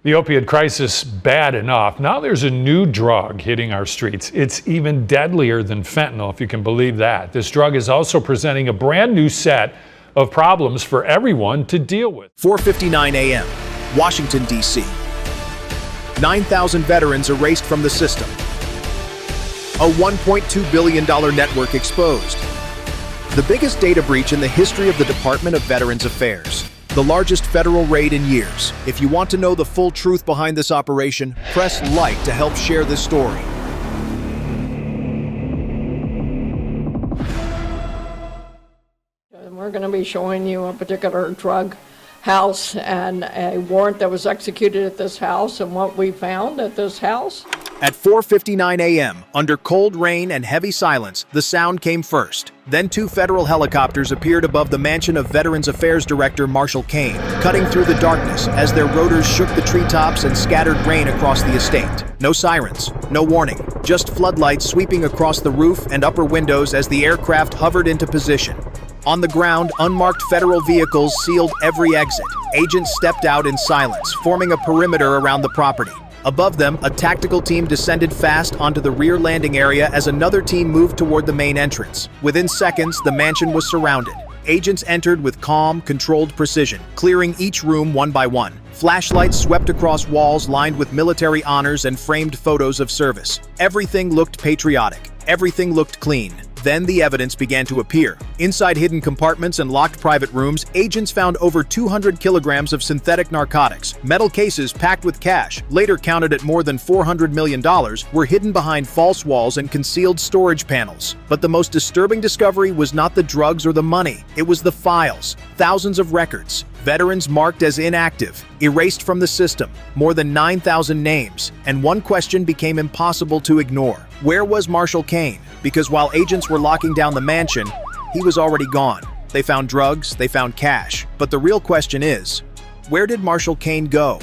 The opioid crisis, bad enough. Now there's a new drug hitting our streets. It's even deadlier than fentanyl, if you can believe that. This drug is also presenting a brand new set of problems for everyone to deal with. 4:59 a.m., Washington, D.C. 9,000 veterans erased from the system. A $1.2 billion network exposed. The biggest data breach in the history of the Department of Veterans Affairs. The largest federal raid in years. If you want to know the full truth behind this operation, press like to help share this story. We're going to be showing you a particular drug house and a warrant that was executed at this house and what we found at this house. At 4:59 a.m., under cold rain and heavy silence, the sound came first. Then 2 federal helicopters appeared above the mansion of Veterans Affairs Director Marshall Cain, cutting through the darkness as their rotors shook the treetops and scattered rain across the estate. No sirens, no warning, just floodlights sweeping across the roof and upper windows as the aircraft hovered into position. On the ground, unmarked federal vehicles sealed every exit. Agents stepped out in silence, forming a perimeter around the property. Above them, a tactical team descended fast onto the rear landing area as another team moved toward the main entrance. Within seconds, the mansion was surrounded. Agents entered with calm, controlled precision, clearing each room one by one. Flashlights swept across walls lined with military honors and framed photos of service. Everything looked patriotic. Everything looked clean. Then the evidence began to appear. Inside hidden compartments and locked private rooms, agents found over 200 kilograms of synthetic narcotics. Metal cases packed with cash, later counted at more than $400 million, were hidden behind false walls and concealed storage panels. But the most disturbing discovery was not the drugs or the money. It was the files. Thousands of records. Veterans marked as inactive, erased from the system, more than 9,000 names, and one question became impossible to ignore. Where was Marshall Cain? Because while agents were locking down the mansion, he was already gone. They found drugs, they found cash. But the real question is, where did Marshall Cain go?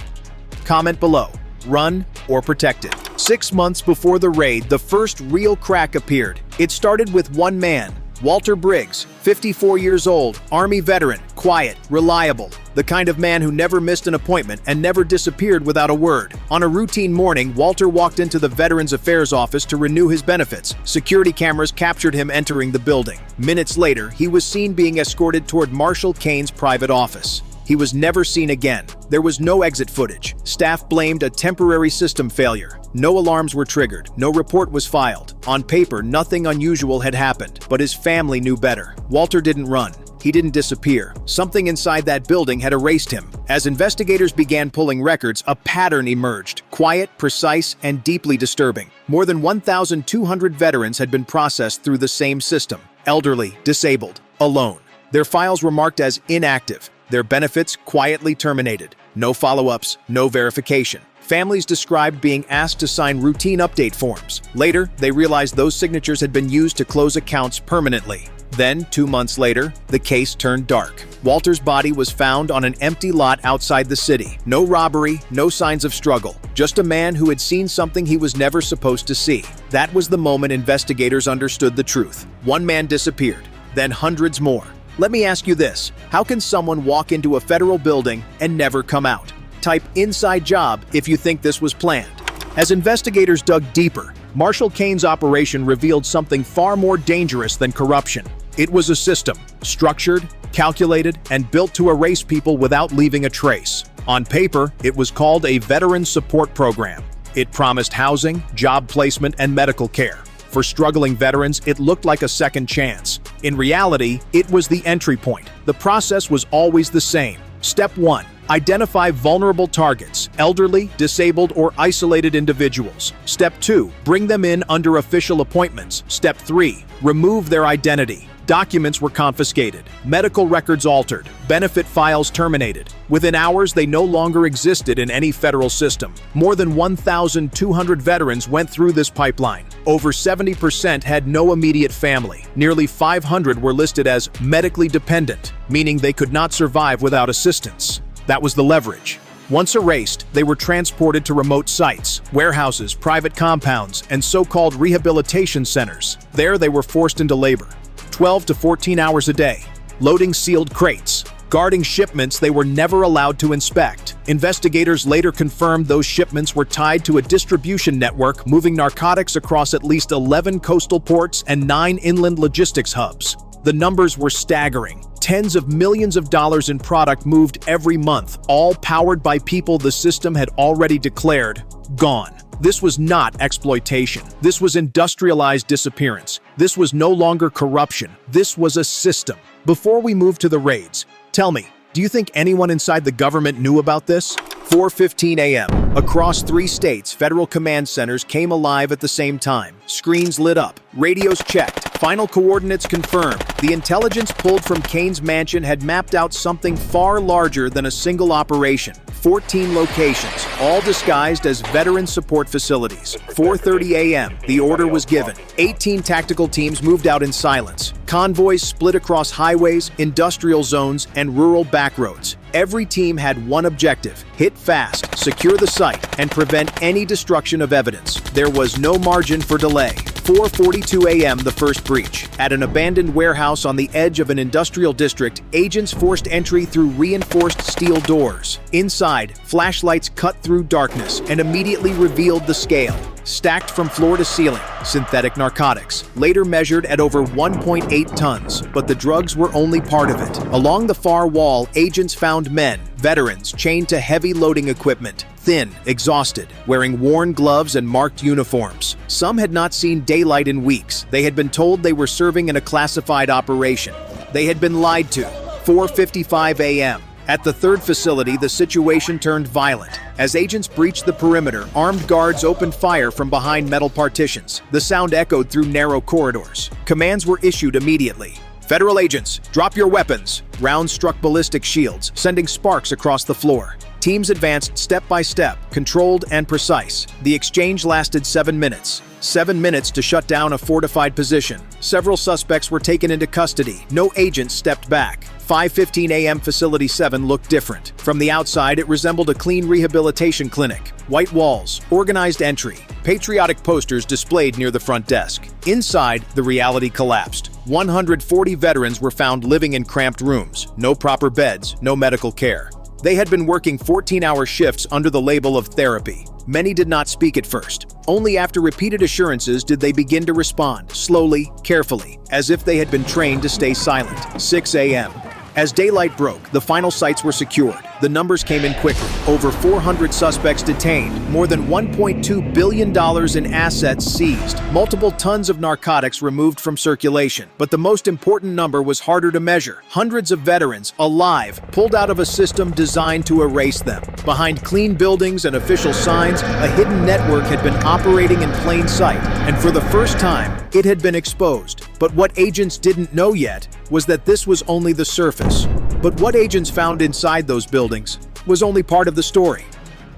Comment below, run or protected. 6 months before the raid, the first real crack appeared. It started with one man, Walter Briggs, 54 years old, Army veteran, quiet, reliable, the kind of man who never missed an appointment and never disappeared without a word. On a routine morning, Walter walked into the Veterans Affairs office to renew his benefits. Security cameras captured him entering the building. Minutes later, he was seen being escorted toward Marshall Cain's private office. He was never seen again. There was no exit footage. Staff blamed a temporary system failure. No alarms were triggered. No report was filed. On paper, nothing unusual had happened, but his family knew better. Walter didn't run. He didn't disappear. Something inside that building had erased him. As investigators began pulling records, a pattern emerged. Quiet, precise, and deeply disturbing. More than 1,200 veterans had been processed through the same system. Elderly, disabled, alone. Their files were marked as inactive. Their benefits quietly terminated. No follow-ups, no verification. Families described being asked to sign routine update forms. Later, they realized those signatures had been used to close accounts permanently. Then, 2 months later, the case turned dark. Walter's body was found on an empty lot outside the city. No robbery, no signs of struggle. Just a man who had seen something he was never supposed to see. That was the moment investigators understood the truth. One man disappeared, then hundreds more. Let me ask you this. How can someone walk into a federal building and never come out? Type inside job if you think this was planned. As investigators dug deeper, Marshall Cain's operation revealed something far more dangerous than corruption. It was a system, structured, calculated, and built to erase people without leaving a trace. On paper, it was called a Veteran Support Program. It promised housing, job placement, and medical care. For struggling veterans, it looked like a second chance. In reality, it was the entry point. The process was always the same. Step 1. Identify vulnerable targets, elderly, disabled, or isolated individuals. Step 2. Bring them in under official appointments. Step 3. Remove their identity. Documents were confiscated, medical records altered, benefit files terminated. Within hours, they no longer existed in any federal system. More than 1,200 veterans went through this pipeline. Over 70% had no immediate family. Nearly 500 were listed as medically dependent, meaning they could not survive without assistance. That was the leverage. Once erased, they were transported to remote sites, warehouses, private compounds, and so-called rehabilitation centers. There, they were forced into labor. 12 to 14 hours a day, loading sealed crates, guarding shipments they were never allowed to inspect. Investigators later confirmed those shipments were tied to a distribution network moving narcotics across at least 11 coastal ports and 9 inland logistics hubs. The numbers were staggering. Tens of millions of dollars in product moved every month, all powered by people the system had already declared gone. This was not exploitation. This was industrialized disappearance. This was no longer corruption. This was a system. Before we move to the raids, tell me, do you think anyone inside the government knew about this? 4:15 a.m. Across 3 states, federal command centers came alive at the same time. Screens lit up, radios checked, final coordinates confirmed. The intelligence pulled from Kane's mansion had mapped out something far larger than a single operation. 14 locations, all disguised as veteran support facilities. 4:30 a.m., the order was given. 18 tactical teams moved out in silence. Convoys split across highways, industrial zones, and rural backroads. Every team had one objective: hit fast, secure the site, and prevent any destruction of evidence. There was no margin for delay. 4:42 a.m. the first breach. At an abandoned warehouse on the edge of an industrial district, agents forced entry through reinforced steel doors. Inside, flashlights cut through darkness and immediately revealed the scale. Stacked from floor to ceiling, synthetic narcotics, later measured at over 1.8 tons, but the drugs were only part of it. Along the far wall, agents found men, veterans, chained to heavy loading equipment, thin, exhausted, wearing worn gloves and marked uniforms. Some had not seen daylight in weeks. They had been told they were serving in a classified operation. They had been lied to. 4:55 a.m. At the third facility, the situation turned violent. As agents breached the perimeter, armed guards opened fire from behind metal partitions. The sound echoed through narrow corridors. Commands were issued immediately. Federal agents, drop your weapons. Rounds struck ballistic shields, sending sparks across the floor. Teams advanced step by step, controlled and precise. The exchange lasted 7 minutes. 7 minutes to shut down a fortified position. Several suspects were taken into custody. No agents stepped back. 5:15 a.m. Facility 7 looked different. From the outside, it resembled a clean rehabilitation clinic. White walls, organized entry, patriotic posters displayed near the front desk. Inside, the reality collapsed. 140 veterans were found living in cramped rooms. No proper beds, no medical care. They had been working 14-hour shifts under the label of therapy. Many did not speak at first. Only after repeated assurances did they begin to respond, slowly, carefully, as if they had been trained to stay silent. 6 a.m. As daylight broke, the final sites were secured. The numbers came in quickly. Over 400 suspects detained, more than $1.2 billion in assets seized, multiple tons of narcotics removed from circulation. But the most important number was harder to measure. Hundreds of veterans, alive, pulled out of a system designed to erase them. Behind clean buildings and official signs, a hidden network had been operating in plain sight, and for the first time, it had been exposed. But what agents didn't know yet was that this was only the surface. But what agents found inside those buildings was only part of the story.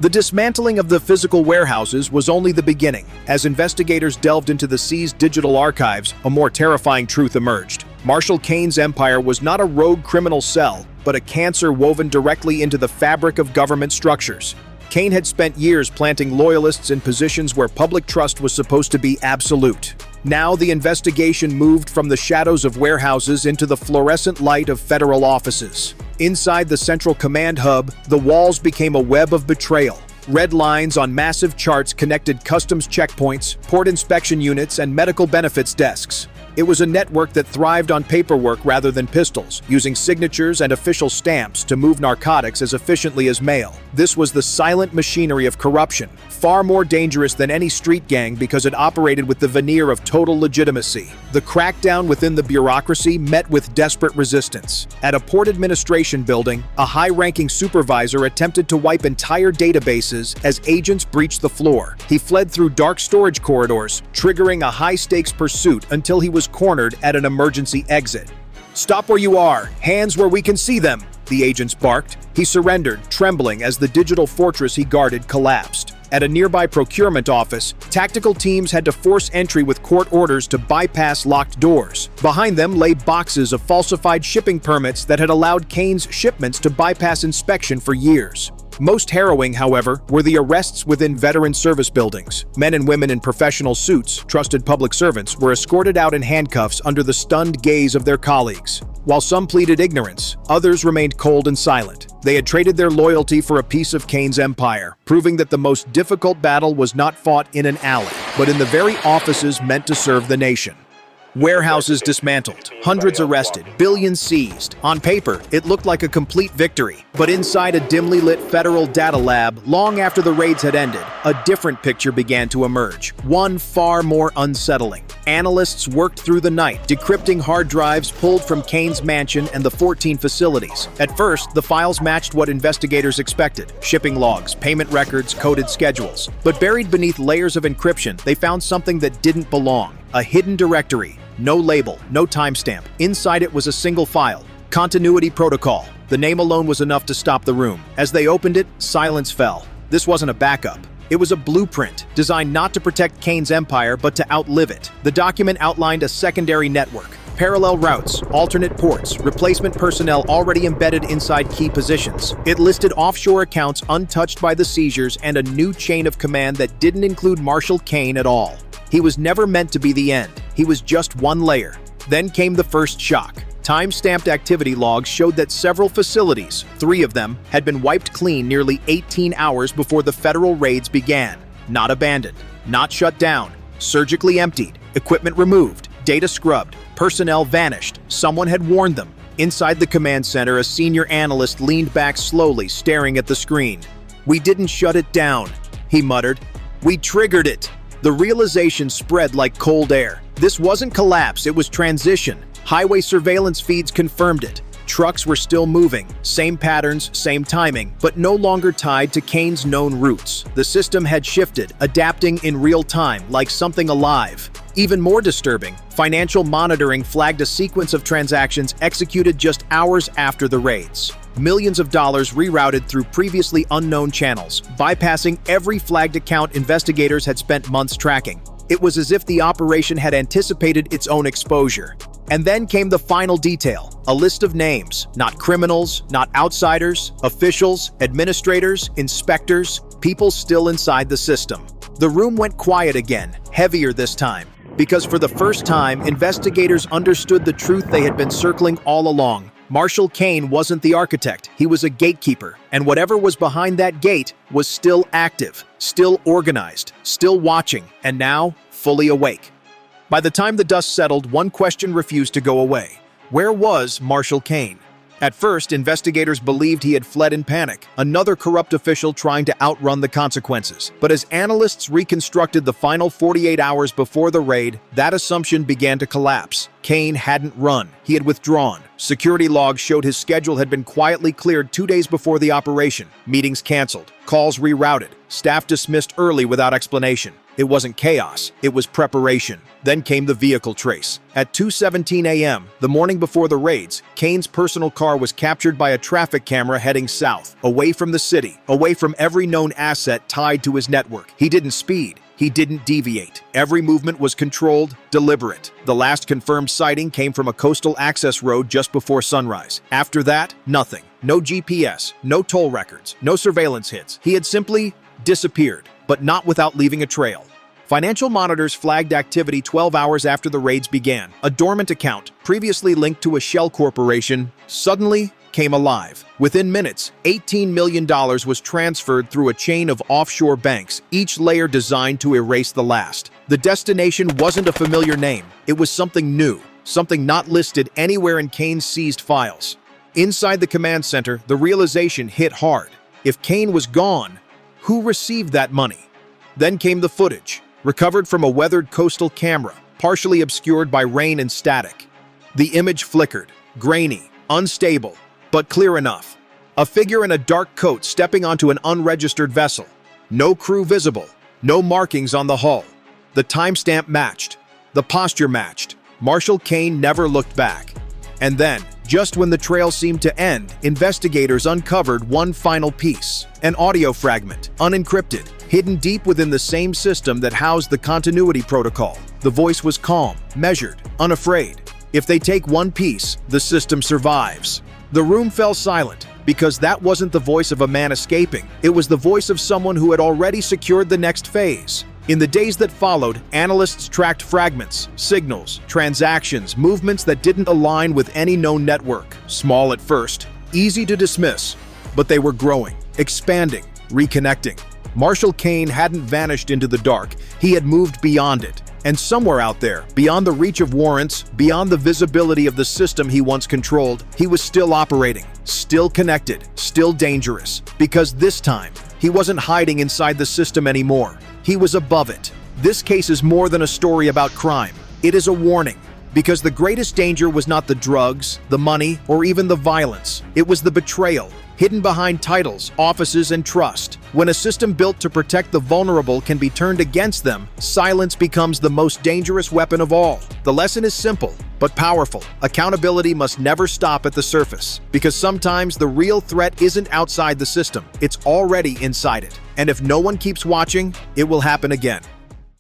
The dismantling of the physical warehouses was only the beginning. As investigators delved into the seized digital archives, a more terrifying truth emerged. Marshal Kane's empire was not a rogue criminal cell, but a cancer woven directly into the fabric of government structures. Kane had spent years planting loyalists in positions where public trust was supposed to be absolute. Now the investigation moved from the shadows of warehouses into the fluorescent light of federal offices. Inside the central command hub, the walls became a web of betrayal. Red lines on massive charts connected customs checkpoints, port inspection units, and medical benefits desks. It was a network that thrived on paperwork rather than pistols, using signatures and official stamps to move narcotics as efficiently as mail. This was the silent machinery of corruption, far more dangerous than any street gang because it operated with the veneer of total legitimacy. The crackdown within the bureaucracy met with desperate resistance. At a port administration building, a high-ranking supervisor attempted to wipe entire databases as agents breached the floor. He fled through dark storage corridors, triggering a high-stakes pursuit until he was cornered at an emergency exit. "Stop where you are! Hands where we can see them!" the agents barked. He surrendered, trembling as the digital fortress he guarded collapsed. At a nearby procurement office, tactical teams had to force entry with court orders to bypass locked doors. Behind them lay boxes of falsified shipping permits that had allowed Kane's shipments to bypass inspection for years. Most harrowing, however, were the arrests within veteran service buildings. Men and women in professional suits, trusted public servants, were escorted out in handcuffs under the stunned gaze of their colleagues. While some pleaded ignorance, others remained cold and silent. They had traded their loyalty for a piece of Kane's empire, proving that the most difficult battle was not fought in an alley, but in the very offices meant to serve the nation. Warehouses dismantled, hundreds arrested, billions seized. On paper, it looked like a complete victory. But inside a dimly lit federal data lab, long after the raids had ended, a different picture began to emerge, one far more unsettling. Analysts worked through the night, decrypting hard drives pulled from Kane's mansion and the 14 facilities. At first, the files matched what investigators expected: shipping logs, payment records, coded schedules. But buried beneath layers of encryption, they found something that didn't belong: a hidden directory. No label, no timestamp. Inside it was a single file: continuity protocol. The name alone was enough to stop the room. As they opened it, silence fell. This wasn't a backup. It was a blueprint, designed not to protect Kane's empire, but to outlive it. The document outlined a secondary network, parallel routes, alternate ports, replacement personnel already embedded inside key positions. It listed offshore accounts untouched by the seizures and a new chain of command that didn't include Marshal Kane at all. He was never meant to be the end. He was just one layer. Then came the first shock. Time-stamped activity logs showed that several facilities, 3 of them, had been wiped clean nearly 18 hours before the federal raids began. Not abandoned, not shut down, surgically emptied, equipment removed, data scrubbed, personnel vanished. Someone had warned them. Inside the command center, a senior analyst leaned back slowly, staring at the screen. "We didn't shut it down," he muttered. "We triggered it." The realization spread like cold air. This wasn't collapse, it was transition. Highway surveillance feeds confirmed it. Trucks were still moving, same patterns, same timing, but no longer tied to Kane's known routes. The system had shifted, adapting in real time, like something alive. Even more disturbing, financial monitoring flagged a sequence of transactions executed just hours after the raids. Millions of dollars rerouted through previously unknown channels, bypassing every flagged account investigators had spent months tracking. It was as if the operation had anticipated its own exposure. And then came the final detail, a list of names, not criminals, not outsiders, officials, administrators, inspectors, people still inside the system. The room went quiet again, heavier this time, because for the first time, investigators understood the truth they had been circling all along. Marshal Kane wasn't the architect, he was a gatekeeper, and whatever was behind that gate was still active, still organized, still watching, and now fully awake. By the time the dust settled, one question refused to go away. Where was Marshal Kane? At first, investigators believed he had fled in panic, another corrupt official trying to outrun the consequences. But as analysts reconstructed the final 48 hours before the raid, that assumption began to collapse. Kane hadn't run, he had withdrawn. Security logs showed his schedule had been quietly cleared 2 days before the operation. Meetings canceled, calls rerouted, staff dismissed early without explanation. It wasn't chaos, it was preparation. Then came the vehicle trace. At 2:17 a.m., the morning before the raids, Kane's personal car was captured by a traffic camera heading south, away from the city, away from every known asset tied to his network. He didn't speed. He didn't deviate. Every movement was controlled, deliberate. The last confirmed sighting came from a coastal access road just before sunrise. After that, nothing. No GPS, no toll records, no surveillance hits. He had simply disappeared, but not without leaving a trail. Financial monitors flagged activity 12 hours after the raids began. A dormant account, previously linked to a shell corporation, suddenly came alive. Within minutes, $18 million was transferred through a chain of offshore banks, each layer designed to erase the last. The destination wasn't a familiar name. It was something new, something not listed anywhere in Kane's seized files. Inside the command center, the realization hit hard. If Kane was gone, who received that money? Then came the footage, recovered from a weathered coastal camera, partially obscured by rain and static. The image flickered, grainy, unstable, but clear enough. A figure in a dark coat stepping onto an unregistered vessel. No crew visible, no markings on the hull. The timestamp matched, the posture matched. Marshal Kane never looked back. And then, just when the trail seemed to end, investigators uncovered one final piece, an audio fragment, unencrypted, hidden deep within the same system that housed the continuity protocol. The voice was calm, measured, unafraid. If they take one piece, the system survives. The room fell silent, because that wasn't the voice of a man escaping. It was the voice of someone who had already secured the next phase. In the days that followed, analysts tracked fragments, signals, transactions, movements that didn't align with any known network. Small at first, easy to dismiss, but they were growing, expanding, reconnecting. Marshall Kane hadn't vanished into the dark, he had moved beyond it. And somewhere out there, beyond the reach of warrants, beyond the visibility of the system he once controlled, he was still operating, still connected, still dangerous. Because this time, he wasn't hiding inside the system anymore. He was above it. This case is more than a story about crime. It is a warning. Because the greatest danger was not the drugs, the money, or even the violence. It was the betrayal, hidden behind titles, offices, and trust. When a system built to protect the vulnerable can be turned against them, silence becomes the most dangerous weapon of all. The lesson is simple, but powerful. Accountability must never stop at the surface, because sometimes the real threat isn't outside the system, it's already inside it. And if no one keeps watching, it will happen again.